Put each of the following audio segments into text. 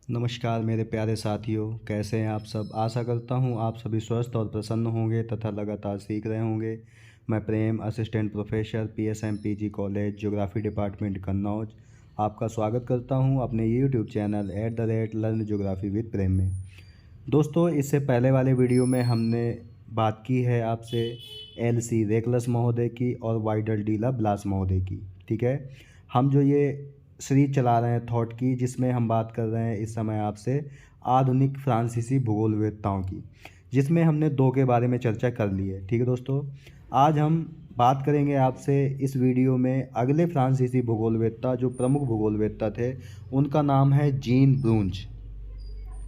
नमस्कार मेरे प्यारे साथियों, कैसे हैं आप सब। आशा करता हूं आप सभी स्वस्थ और प्रसन्न होंगे तथा लगातार सीख रहे होंगे। मैं Prem, assistant professor, PSMPG college, geography department, Kannauj, आपका स्वागत करता हूं अपने YouTube channel @learn geography with Prem में। दोस्तों, इससे पहले वाले वीडियो में हमने बात की है आपसे एल.सी. रेकलस महोदय की और वाइडल डी ला ब्लास महोदय की। ठीक है, हम जो ये सीरीज चला रहे हैं थॉट की, जिसमें हम बात कर रहे हैं इस समय आपसे आधुनिक फ्रांसीसी भूगोलवेत्ताओं की, जिसमें हमने दो के बारे में चर्चा कर ली है। ठीक है दोस्तों, आज हम बात करेंगे आपसे इस वीडियो में अगले फ्रांसीसी भूगोलवेत्ता, जो प्रमुख भूगोलवेत्ता थे। उनका नाम है जीन ब्रूंज।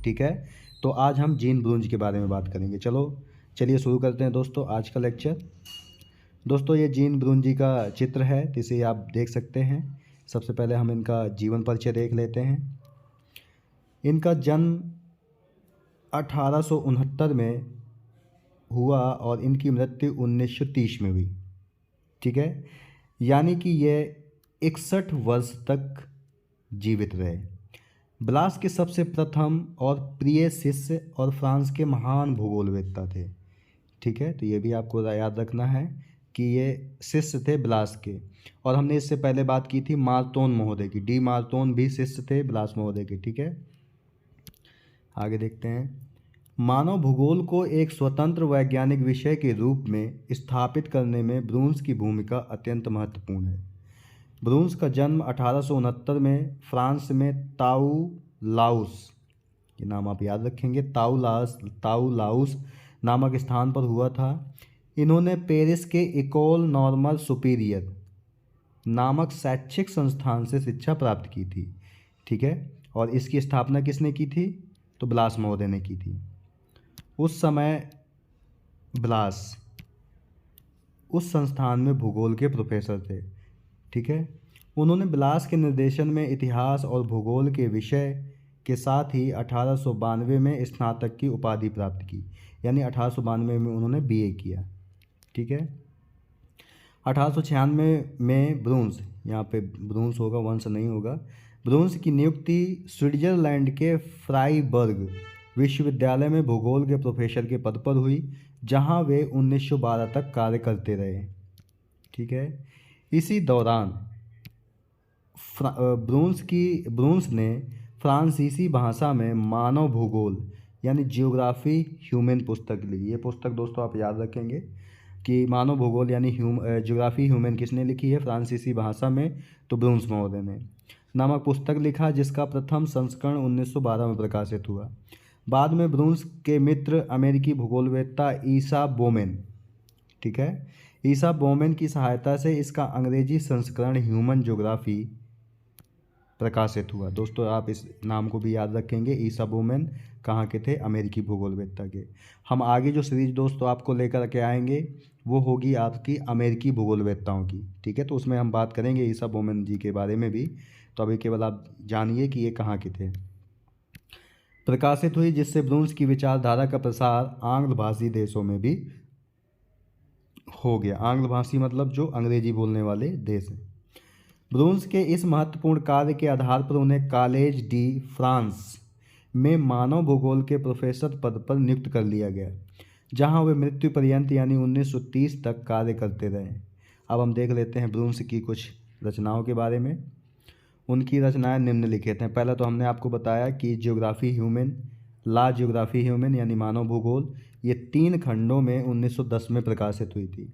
ठीक है, तो आज हम जीन ब्रूंज के बारे में बात करेंगे। चलिए शुरू करते हैं दोस्तों आज का लेक्चर। दोस्तों, ये जीन ब्रूंज जी का चित्र है, जिसे आप देख सकते हैं। सबसे पहले हम इनका जीवन परिचय देख लेते हैं। इनका जन्म 1869 में हुआ और इनकी मृत्यु 1930 में हुई। ठीक है, यानी कि ये 61 वर्ष तक जीवित रहे। ब्लास के सबसे प्रथम और प्रिय शिष्य और फ्रांस के महान भूगोलवेत्ता थे। ठीक है, तो ये भी आपको याद रखना है कि ये शिष्य थे ब्लास के। और हमने इससे पहले बात की थी मार्तोन महोदय की। डी मार्तोन भी शिष्य थे ब्लास महोदय के। ठीक है, आगे देखते हैं। मानव भूगोल को एक स्वतंत्र वैज्ञानिक विषय के रूप में स्थापित करने में ब्रूंस की भूमिका अत्यंत महत्वपूर्ण है। ब्रूंस का जन्म 1869 में फ्रांस में ताऊ लाउस, ये नाम आप याद रखेंगे, ताऊ लाउस नामक स्थान पर हुआ था। इन्होंने पेरिस के इकोल नॉर्मल सुपीरियर नामक शैक्षिक संस्थान से शिक्षा प्राप्त की थी। ठीक है, और इसकी स्थापना किसने की थी? तो ब्लास महोदय ने की थी। उस समय ब्लास उस संस्थान में भूगोल के प्रोफेसर थे। ठीक है, उन्होंने ब्लास के निर्देशन में इतिहास और भूगोल के विषय के साथ ही 1892 में स्नातक की उपाधि प्राप्त की, यानी 1892 में उन्होंने बीए किया। ठीक है, 1896 में ब्रूंस, यहाँ पे ब्रूंस होगा, वंश नहीं होगा, ब्रूंस की नियुक्ति स्विट्जरलैंड के फ्राइबर्ग विश्वविद्यालय में भूगोल के प्रोफेसर के पद पर हुई, जहाँ वे 1912 तक कार्य करते रहे। ठीक है, इसी दौरान ब्रूंस ने फ्रांसीसी भाषा में मानव भूगोल यानी जियोग्राफी ह्यूमन पुस्तक लिखी। ये पुस्तक दोस्तों आप याद रखेंगे कि मानव भूगोल यानी जियोग्राफी ह्यूमन किसने लिखी है फ्रांसीसी भाषा में? तो ब्रूंस महोदय ने नामक पुस्तक लिखा, जिसका प्रथम संस्करण 1912 में प्रकाशित हुआ। बाद में ब्रूंस के मित्र अमेरिकी भूगोलवेत्ता ईसा बोमेन, ठीक है, ईसा बोमेन की सहायता से इसका अंग्रेजी संस्करण ह्यूमन ज्योग्राफी प्रकाशित हुआ। दोस्तों, आप इस नाम को भी याद रखेंगे। ईसा बोमेन कहाँ के थे? अमेरिकी भूगोलवेत्ता के। हम आगे जो सीरीज दोस्तों आपको लेकर के आएंगे वो होगी आपकी अमेरिकी भूगोलवेत्ताओं की। ठीक है, तो उसमें हम बात करेंगे ईसा बोमेन जी के बारे में भी। तो अभी केवल आप जानिए कि ये कहाँ के थे। प्रकाशित हुई, जिससे ब्रूंस की विचारधारा का प्रसार आंग्ल भाषी देशों में भी हो गया। आंग्ल भाषी मतलब जो अंग्रेजी बोलने वाले देश हैं। ब्रूंस के इस महत्वपूर्ण कार्य के आधार पर उन्हें कॉलेज डी फ्रांस में मानव भूगोल के प्रोफेसर पद पर नियुक्त कर लिया गया, जहां वे मृत्यु पर्यंत यानी 1930 तक कार्य करते रहे। अब हम देख लेते हैं ब्रूंस की कुछ रचनाओं के बारे में। उनकी रचनाएं निम्नलिखित हैं। पहला तो हमने आपको बताया कि जियोग्राफी ह्यूमन यानी मानव भूगोल, ये 3 खंडों में 1910 में प्रकाशित हुई थी।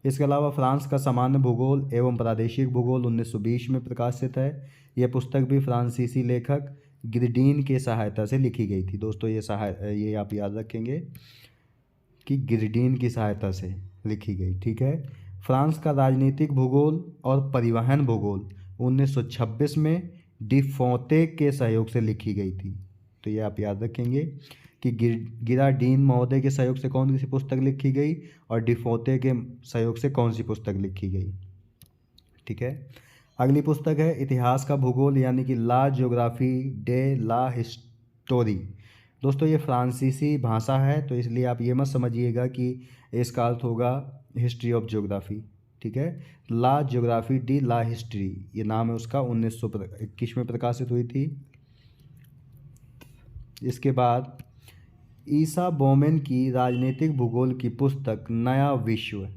इसके अलावा फ्रांस का सामान्य भूगोल एवं प्रादेशिक भूगोल 1920 में प्रकाशित है। यह पुस्तक भी फ्रांसीसी लेखक गिरडीन के सहायता से लिखी गई थी। दोस्तों, ये आप याद रखेंगे कि गिरडीन की सहायता से लिखी गई। ठीक है, फ्रांस का राजनीतिक भूगोल और परिवहन भूगोल 1926 में डिफोंते के सहयोग से लिखी गई थी। तो ये आप याद रखेंगे कि गिराडीन महोदय के सहयोग से कौन सी पुस्तक लिखी गई और डिफोते के सहयोग से कौन सी पुस्तक लिखी गई। ठीक है, अगली पुस्तक है इतिहास का भूगोल यानी कि ला ज्योग्राफी डे ला हिस्टोरी। दोस्तों, ये फ्रांसीसी भाषा है, तो इसलिए आप ये मत समझिएगा कि इसका अर्थ होगा हिस्ट्री ऑफ ज्योग्राफी। ठीक है, ला ज्योग्राफी डी ला हिस्ट्री, ये नाम है उसका। 1921 में प्रकाशित हुई थी। इसके बाद ईसा बोमेन की राजनीतिक भूगोल की पुस्तक नया विश्व,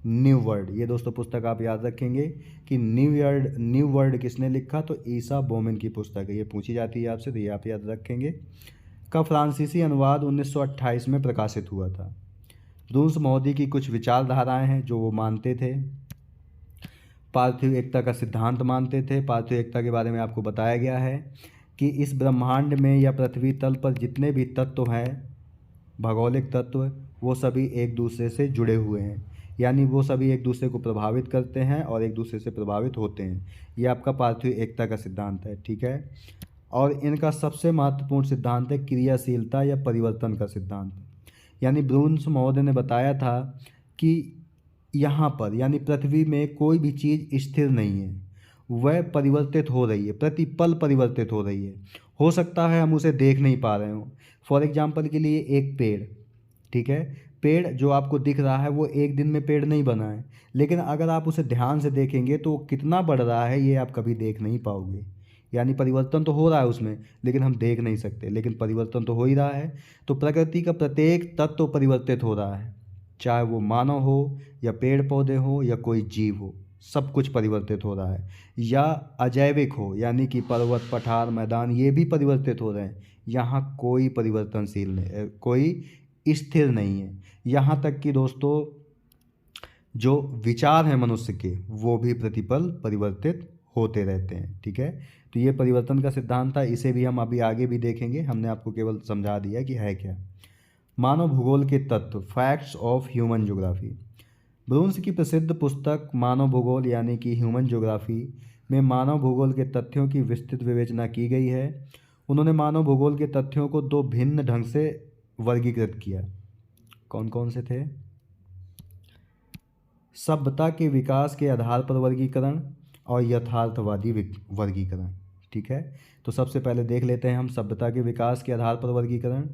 न्यू वर्ल्ड, ये दोस्तों पुस्तक आप याद रखेंगे कि न्यू वर्ल्ड किसने लिखा, तो ईसा बोमेन की पुस्तक है, ये पूछी जाती है आपसे, तो ये आप याद रखेंगे। का फ्रांसीसी अनुवाद 1928 में प्रकाशित हुआ था। रूस मोदी की कुछ विचारधाराएं हैं जो वो मानते थे। पार्थिव एकता का सिद्धांत मानते थे। पार्थिव एकता के बारे में आपको बताया गया है कि इस ब्रह्मांड में या पृथ्वी तल पर जितने भी तत्व हैं, भौगोलिक तत्व, वो सभी एक दूसरे से जुड़े हुए हैं, यानी वो सभी एक दूसरे को प्रभावित करते हैं और एक दूसरे से प्रभावित होते हैं। ये आपका पार्थिव एकता का सिद्धांत है, ठीक है। और इनका सबसे महत्वपूर्ण सिद्धांत है क्रियाशीलता या परिवर्तन का सिद्धांत। यानी ब्रून्स महोदय ने बताया था कि यहाँ पर यानी पृथ्वी में कोई भी चीज़ स्थिर नहीं है, वह परिवर्तित हो रही है, प्रतिपल परिवर्तित हो रही है। हो सकता है हम उसे देख नहीं पा रहे हों। फॉर एग्जाम्पल के लिए एक पेड़, ठीक है, पेड़ जो आपको दिख रहा है वो एक दिन में पेड़ नहीं बना है, लेकिन अगर आप उसे ध्यान से देखेंगे तो कितना बढ़ रहा है ये आप कभी देख नहीं पाओगे। यानी परिवर्तन तो हो रहा है उसमें, लेकिन हम देख नहीं सकते, लेकिन परिवर्तन तो हो ही रहा है। तो प्रकृति का प्रत्येक तत्व परिवर्तित हो रहा है, चाहे वो मानव हो या पेड़ पौधे हो या कोई जीव हो, सब कुछ परिवर्तित हो रहा है। या अजैविक हो, यानी कि पर्वत पठार मैदान, ये भी परिवर्तित हो रहे हैं। यहाँ कोई परिवर्तनशील नहीं, कोई स्थिर नहीं है। यहाँ तक कि दोस्तों जो विचार हैं मनुष्य के वो भी प्रतिपल परिवर्तित होते रहते हैं, ठीक है। तो ये परिवर्तन का सिद्धांत था, इसे भी हम अभी आगे भी देखेंगे, हमने आपको केवल समझा दिया कि है क्या। मानव भूगोल के तत्व, फैक्ट्स ऑफ ह्यूमन ज्योग्राफी। ब्रून्स की प्रसिद्ध पुस्तक मानव भूगोल यानी कि ह्यूमन ज्योग्राफी में मानव भूगोल के तथ्यों की विस्तृत विवेचना की गई है। उन्होंने मानव भूगोल के तथ्यों को दो भिन्न ढंग से वर्गीकृत किया। कौन कौन से थे? सभ्यता के विकास के आधार पर वर्गीकरण और यथार्थवादी वर्गीकरण, ठीक है। तो सबसे पहले देख लेते हैं हम सभ्यता के विकास के आधार पर वर्गीकरण।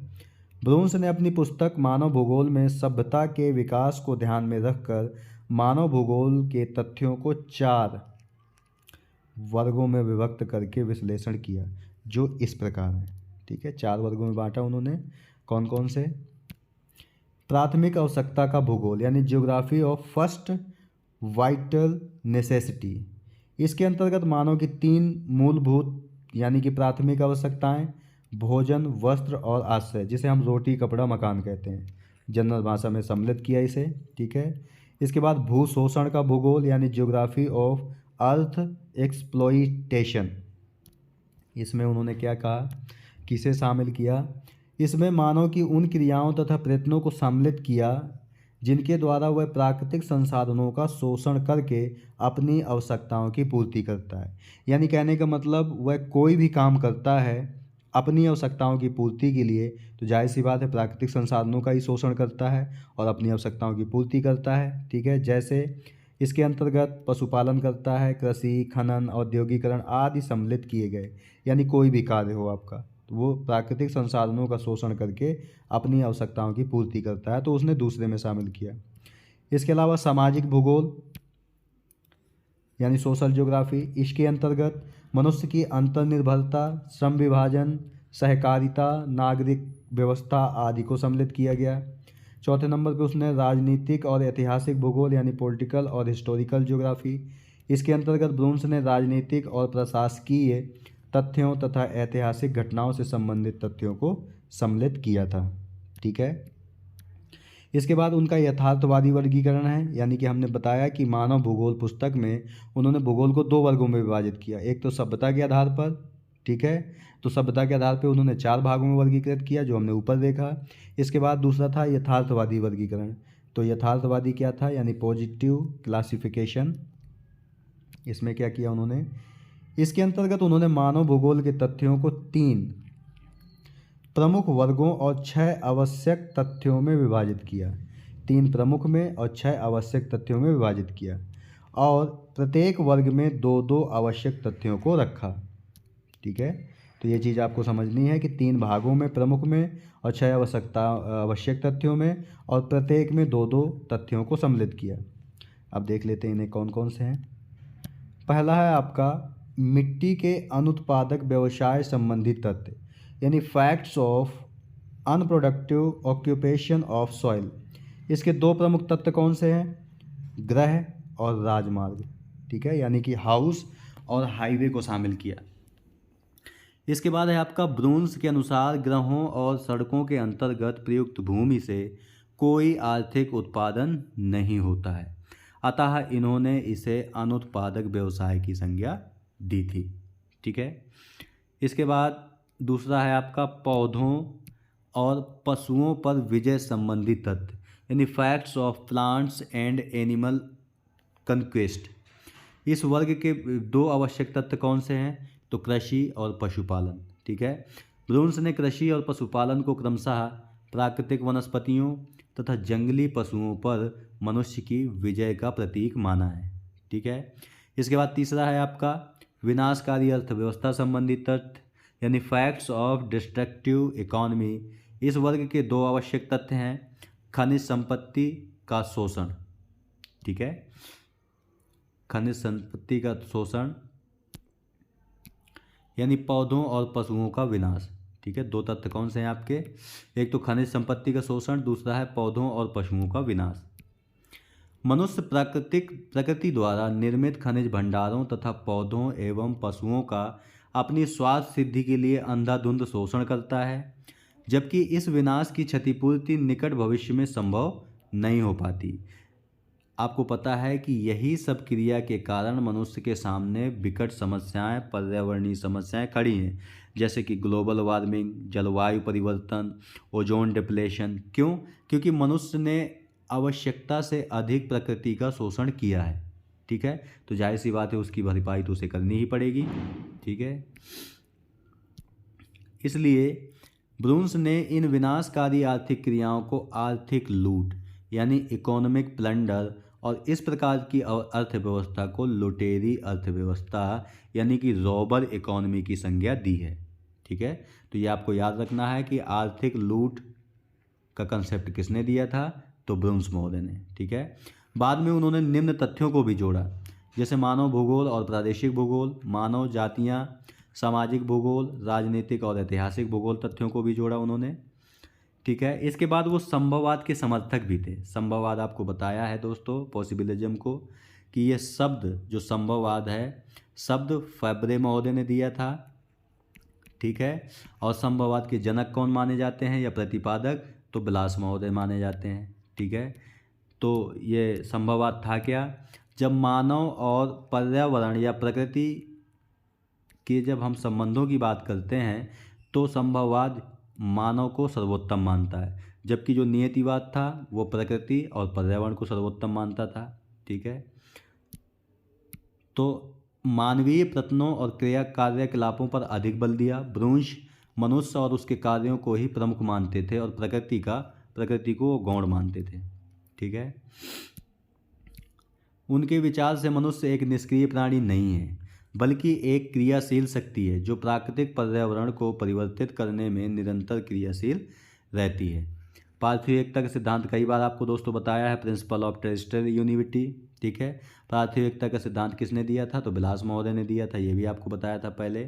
ब्रून्स ने अपनी पुस्तक मानव भूगोल में सभ्यता के विकास को ध्यान में रखकर मानव भूगोल के तथ्यों को 4 वर्गों में विभक्त करके विश्लेषण किया, जो इस प्रकार हैं, ठीक है। 4 वर्गों में बांटा उन्होंने। कौन कौन से? प्राथमिक आवश्यकता का भूगोल यानी geography of first vital necessity. इसके अंतर्गत मानव की 3 मूलभूत यानी कि प्राथमिक आवश्यकताएं, भोजन, वस्त्र और आश्रय, जिसे हम रोटी कपड़ा मकान कहते हैं, जनरल भाषा में सम्मिलित किया इसे, ठीक है। इसके बाद भूशोषण का भूगोल यानी ज्योग्राफी ऑफ अर्थ एक्सप्लॉइटेशन। इसमें उन्होंने क्या कहा, किसे शामिल किया? इसमें मानव की उन क्रियाओं तथा प्रयत्नों को सम्मिलित किया जिनके द्वारा वह प्राकृतिक संसाधनों का शोषण करके अपनी आवश्यकताओं की पूर्ति करता है। यानी कहने का मतलब वह कोई भी काम करता है अपनी आवश्यकताओं की पूर्ति के लिए, तो जाहिर सी बात है प्राकृतिक संसाधनों का ही शोषण करता है और अपनी आवश्यकताओं की पूर्ति करता है, ठीक है। जैसे इसके अंतर्गत पशुपालन करता है, कृषि, खनन, औद्योगिकरण आदि सम्मिलित किए गए। यानी कोई भी कार्य हो आपका, तो वो प्राकृतिक संसाधनों का शोषण करके अपनी आवश्यकताओं की पूर्ति करता है, तो उसने दूसरे में शामिल किया। इसके अलावा सामाजिक भूगोल यानी सोशल ज्योग्राफी, इसके अंतर्गत मनुष्य की अंतर्निर्भरता, श्रम विभाजन, सहकारिता, नागरिक व्यवस्था आदि को सम्मिलित किया गया। चौथे नंबर पे उसने राजनीतिक और ऐतिहासिक भूगोल यानी पॉलिटिकल और हिस्टोरिकल ज्योग्राफी। इसके अंतर्गत ब्रून्स ने राजनीतिक और प्रशासकीय तथ्यों तथा ऐतिहासिक घटनाओं से संबंधित तथ्यों को सम्मिलित किया था, ठीक है। इसके बाद उनका यथार्थवादी वर्गीकरण है, यानी कि हमने बताया कि मानव भूगोल पुस्तक में उन्होंने भूगोल को 2 वर्गों में विभाजित किया। एक तो सभ्यता के आधार पर, ठीक है, तो सभ्यता के आधार पर उन्होंने 4 भागों में वर्गीकृत किया, जो हमने ऊपर देखा। इसके बाद दूसरा था यथार्थवादी वर्गीकरण। तो यथार्थवादी क्या था, यानी पॉजिटिव क्लासिफिकेशन। इसमें क्या किया उन्होंने, इसके अंतर्गत उन्होंने मानव भूगोल के तथ्यों को 3 प्रमुख वर्गों और 6 आवश्यक तथ्यों में विभाजित किया। 3 प्रमुख में और 6 आवश्यक तथ्यों में विभाजित किया, और प्रत्येक वर्ग में 2-2 आवश्यक तथ्यों को रखा, ठीक है। तो ये चीज़ आपको समझनी है कि 3 भागों में, प्रमुख में और 6 आवश्यक तथ्यों में, और प्रत्येक में 2-2 तथ्यों को सम्मिलित किया। अब देख लेते हैं इन्हें कौन कौन से हैं। पहला है आपका मिट्टी के अनुत्पादक व्यवसाय संबंधी तथ्य। यानी facts of unproductive occupation of soil. इसके दो प्रमुख तत्व कौन से हैं? ग्रह और राजमार्ग, ठीक है, यानी कि हाउस और हाईवे को शामिल किया। इसके बाद है आपका ब्रून्स के अनुसार ग्रहों और सड़कों के अंतर्गत प्रयुक्त भूमि से कोई आर्थिक उत्पादन नहीं होता है, अतः इन्होंने इसे अनुत्पादक व्यवसाय की संज्ञा दी थी, ठीक है। इसके बाद दूसरा है आपका पौधों और पशुओं पर विजय संबंधी तथ्य, यानी facts of plants and animal conquest. इस वर्ग के दो आवश्यक तत्व कौन से हैं? तो कृषि और पशुपालन, ठीक है। ब्रून्स ने कृषि और पशुपालन को क्रमशः प्राकृतिक वनस्पतियों तथा जंगली पशुओं पर मनुष्य की विजय का प्रतीक माना है, ठीक है। इसके बाद तीसरा है आपका विनाशकारी अर्थव्यवस्था संबंधी तथ्य, यानी फैक्ट्स ऑफ डिस्ट्रक्टिव इकोनॉमी। इस वर्ग के दो आवश्यक तथ्य हैं खनिज संपत्ति का शोषण, ठीक है, खनिज संपत्ति का शोषण यानी पौधों और पशुओं का विनाश, ठीक है। दो तथ्य कौन से हैं आपके? एक तो खनिज संपत्ति का शोषण, दूसरा है पौधों और पशुओं का विनाश। मनुष्य प्रकृति द्वारा निर्मित खनिज भंडारों तथा पौधों एवं पशुओं का अपनी स्वार्थ सिद्धि के लिए अंधाधुंध शोषण करता है, जबकि इस विनाश की क्षतिपूर्ति निकट भविष्य में संभव नहीं हो पाती। आपको पता है कि यही सब क्रिया के कारण मनुष्य के सामने विकट समस्याएं, पर्यावरणीय समस्याएं खड़ी हैं, जैसे कि ग्लोबल वार्मिंग, जलवायु परिवर्तन, ओजोन डिप्लेशन। क्यों? क्योंकि मनुष्य ने आवश्यकता से अधिक प्रकृति का शोषण किया है, ठीक है। तो जाहिर सी बात है उसकी भरपाई तो उसे करनी ही पड़ेगी, ठीक है। इसलिए ब्रून्स ने इन विनाशकारी आर्थिक क्रियाओं को आर्थिक लूट यानी इकोनॉमिक प्लंडर और इस प्रकार की अर्थव्यवस्था को लुटेरी अर्थव्यवस्था यानी कि रॉबर इकोनॉमी की संज्ञा दी है, ठीक है। तो ये आपको याद रखना है कि आर्थिक लूट का कंसेप्ट किसने दिया था? तो ब्रून्स महोदय ने, ठीक है। बाद में उन्होंने निम्न तथ्यों को भी जोड़ा, जैसे मानव भूगोल और प्रादेशिक भूगोल, मानव जातियाँ, सामाजिक भूगोल, राजनीतिक और ऐतिहासिक भूगोल तथ्यों को भी जोड़ा उन्होंने, ठीक है। इसके बाद वो संभववाद के समर्थक भी थे। संभववाद आपको बताया है दोस्तों पॉसिबिलिज्म को कि ये शब्द जो संभववाद है, शब्द फैब्रे महोदय ने दिया था, ठीक है। और संभववाद के जनक कौन माने जाते हैं या प्रतिपादक? तो ब्लास महोदय माने जाते हैं, ठीक है। तो ये संभववाद था क्या? जब मानव और पर्यावरण या प्रकृति के जब हम संबंधों की बात करते हैं तो संभववाद मानव को सर्वोत्तम मानता है, जबकि जो नियतिवाद था वो प्रकृति और पर्यावरण को सर्वोत्तम मानता था, ठीक है। तो मानवीय प्रयत्नों और कार्यकलापों पर अधिक बल दिया। ब्रून्स मनुष्य और उसके कार्यों को ही प्रमुख मानते थे और प्रकृति को गौण मानते थे, ठीक है। उनके विचार से मनुष्य एक निष्क्रिय प्राणी नहीं है, बल्कि एक क्रियाशील शक्ति है जो प्राकृतिक पर्यावरण को परिवर्तित करने में निरंतर क्रियाशील रहती है। पार्थिव एकता का सिद्धांत कई बार आपको दोस्तों बताया है, प्रिंसिपल ऑफ टेरेस्ट्रियल यूनिटी, ठीक है। पार्थिव एकता का सिद्धांत किसने दिया था? तो बिलास महोदय ने दिया था, ये भी आपको बताया था पहले।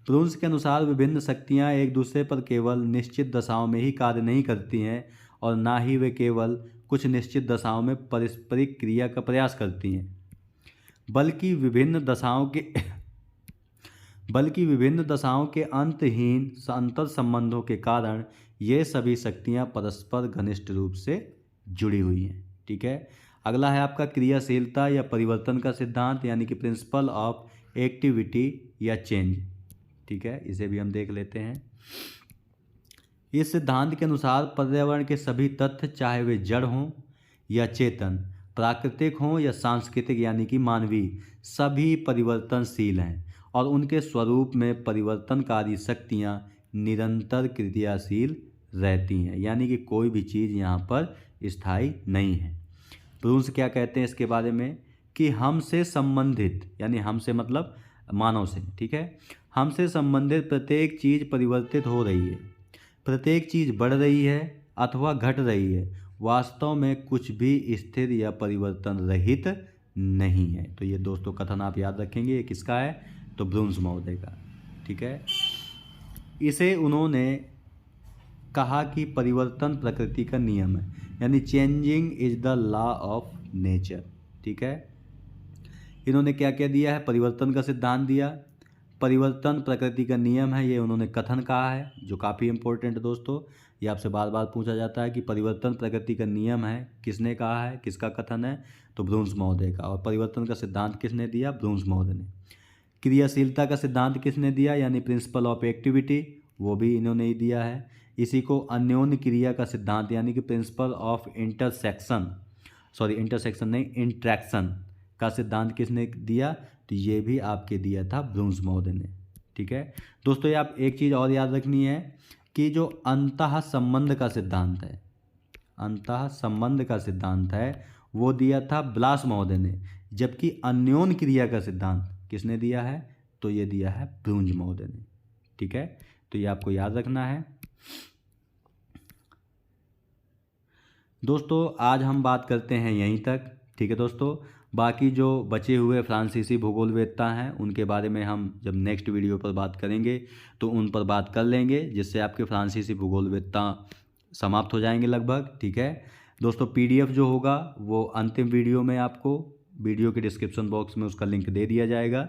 ब्रून्स के अनुसार विभिन्न शक्तियाँ एक दूसरे पर केवल निश्चित दशाओं में ही कार्य नहीं करती हैं और ना ही वे केवल कुछ निश्चित दशाओं में पारस्परिक क्रिया का प्रयास करती हैं, बल्कि विभिन्न दशाओं के अंतहीन अंतर संबंधों के कारण ये सभी शक्तियाँ परस्पर घनिष्ठ रूप से जुड़ी हुई हैं, ठीक है। अगला है आपका क्रियाशीलता या परिवर्तन का सिद्धांत, यानी कि प्रिंसिपल ऑफ एक्टिविटी या चेंज, ठीक है। इसे भी हम देख लेते हैं। इस सिद्धांत के अनुसार पर्यावरण के सभी तत्व, चाहे वे जड़ हों या चेतन, प्राकृतिक हों या सांस्कृतिक यानी कि मानवीय, सभी परिवर्तनशील हैं और उनके स्वरूप में परिवर्तनकारी शक्तियाँ निरंतर क्रियाशील रहती हैं, यानी कि कोई भी चीज़ यहाँ पर स्थायी नहीं है। ब्रून्स क्या कहते हैं इसके बारे में कि हमसे संबंधित, यानी हमसे मतलब मानव से, ठीक है, हमसे संबंधित प्रत्येक चीज़ परिवर्तित हो रही है, प्रत्येक चीज़ बढ़ रही है अथवा घट रही है, वास्तव में कुछ भी स्थिर या परिवर्तन रहित नहीं है। तो ये दोस्तों कथन आप याद रखेंगे, ये किसका है? तो ब्रून्स महोदय का, ठीक है। इसे उन्होंने कहा कि परिवर्तन प्रकृति का नियम है, यानी changing is the law of nature. ठीक है, इन्होंने क्या क्या दिया है, परिवर्तन का सिद्धांत दिया, परिवर्तन प्रकृति का नियम है, ये उन्होंने कथन कहा है, जो काफ़ी इंपॉर्टेंट है दोस्तों। ये आपसे बार बार पूछा जाता है कि परिवर्तन प्रकृति का नियम है, किसने कहा है, किसका कथन है, तो ब्रून्स महोदय का। और परिवर्तन का सिद्धांत किसने दिया, ब्रून्स महोदय ने। क्रियाशीलता का सिद्धांत किसने दिया, यानी प्रिंसिपल ऑफ एक्टिविटी, वो भी इन्होंने ही दिया है। इसी को अन्योन्य क्रिया का सिद्धांत यानी कि प्रिंसिपल ऑफ इंटरसेक्शन नहीं, इंट्रैक्शन का सिद्धांत किसने दिया, तो ये भी आपके दिया था ब्रून्स महोदय ने। ठीक है दोस्तों, ये आप एक चीज़ और याद रखनी है कि जो अंतः संबंध का सिद्धांत है, अंतः संबंध का सिद्धांत है, वो दिया था ब्लास महोदय ने, जबकि अन्योन्य क्रिया का सिद्धांत किसने दिया है, तो ये दिया है ब्रून्स महोदय ने। ठीक है, तो ये आपको याद रखना है। दोस्तों आज हम बात करते हैं यहीं तक। ठीक है दोस्तों, बाकी जो बचे हुए फ्रांसीसी भूगोलवेत्ता हैं उनके बारे में हम जब नेक्स्ट वीडियो पर बात करेंगे तो उन पर बात कर लेंगे, जिससे आपके फ्रांसीसी भूगोलवेत्ता समाप्त हो जाएंगे लगभग। ठीक है दोस्तों, PDF जो होगा वो अंतिम वीडियो में आपको वीडियो के डिस्क्रिप्शन बॉक्स में उसका लिंक दे दिया जाएगा,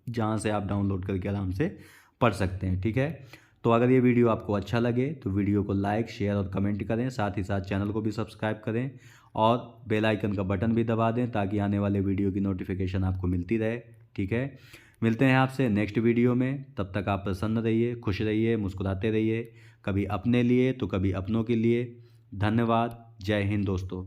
जहाँ से आप डाउनलोड करके आराम से पढ़ सकते हैं। ठीक है, तो अगर ये वीडियो आपको अच्छा लगे तो वीडियो को लाइक, शेयर और कमेंट करें, साथ ही साथ चैनल को भी सब्सक्राइब करें और बेल आइकन का बटन भी दबा दें ताकि आने वाले वीडियो की नोटिफिकेशन आपको मिलती रहे। ठीक है, मिलते हैं आपसे नेक्स्ट वीडियो में, तब तक आप प्रसन्न रहिए, खुश रहिए, मुस्कुराते रहिए, कभी अपने लिए तो कभी अपनों के लिए। धन्यवाद, जय हिंद दोस्तों।